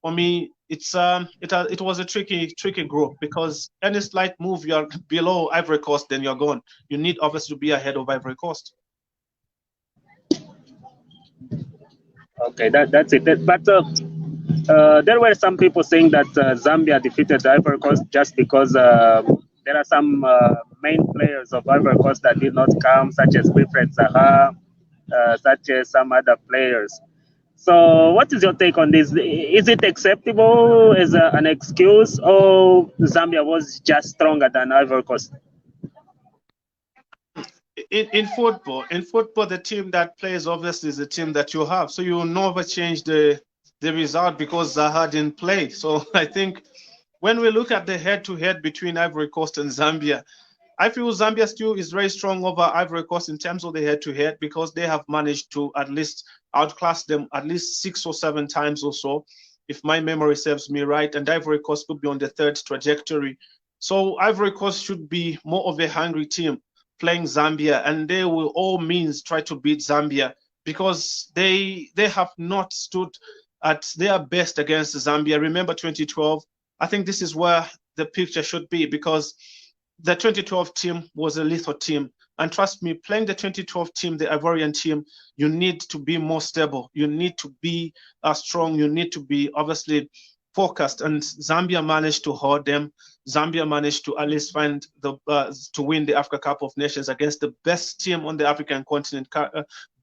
for me, it was a tricky group because any slight move, you're below Ivory Coast, then you're gone. You need obviously to be ahead of Ivory Coast. Okay, that's it. But there were some people saying that Zambia defeated Ivory Coast just because there are some main players of Ivory Coast that did not come, such as Wilfred Zaha, such as some other players. So, what is your take on this? Is it acceptable as an excuse, or Zambia was just stronger than Ivory Coast? In football, the team that plays obviously is the team that you have. So you will never change the result because Zaha didn't play. So I think when we look at the head-to-head between Ivory Coast and Zambia, I feel Zambia still is very strong over Ivory Coast in terms of the head-to-head because they have managed to at least outclass them at least 6 or 7 times or so, if my memory serves me right. And Ivory Coast could be on the third trajectory. So Ivory Coast should be more of a hungry team playing Zambia, and they will all means try to beat Zambia because they have not stood at their best against Zambia. Remember 2012? I think this is where the picture should be because the 2012 team was a lethal team. And trust me, playing the 2012 team, the Ivorian team, you need to be more stable. You need to be strong. You need to be obviously focused. And Zambia managed to hold them. Zambia managed to at least find to win the Africa Cup of Nations against the best team on the African continent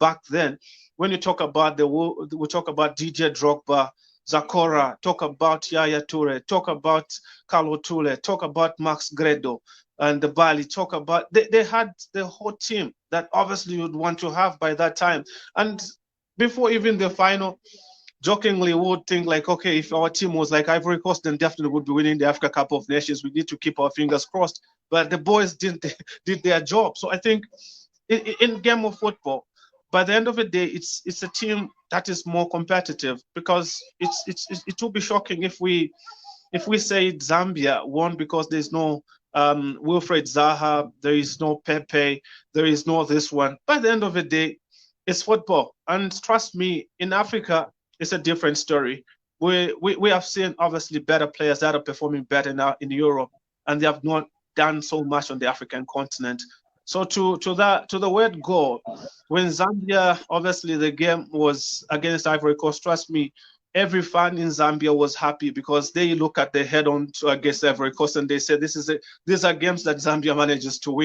back then. When you talk about we talk about DJ Drogba, Zakora, talk about Yaya Toure, talk about Carlo Toure, talk about Max Gredo and the Bali, talk about they had the whole team that obviously you'd want to have by that time. And before even the final, jokingly would think like, okay, if our team was like Ivory Coast, then definitely would be winning the Africa Cup of Nations. We need to keep our fingers crossed. But the boys did their job. So I think in game of football, by the end of the day, it's a team that is more competitive because it will be shocking if we say Zambia won because there's no Wilfred Zaha, there is no Pepe, there is no this one. By the end of the day, it's football. And trust me, in Africa, it's a different story. We have seen obviously better players that are performing better now in Europe, and they have not done so much on the African continent. So to the word go, when Zambia, obviously the game was against Ivory Coast, trust me, every fan in Zambia was happy because they look at the head-on against Ivory Coast and they said these are games that Zambia manages to win.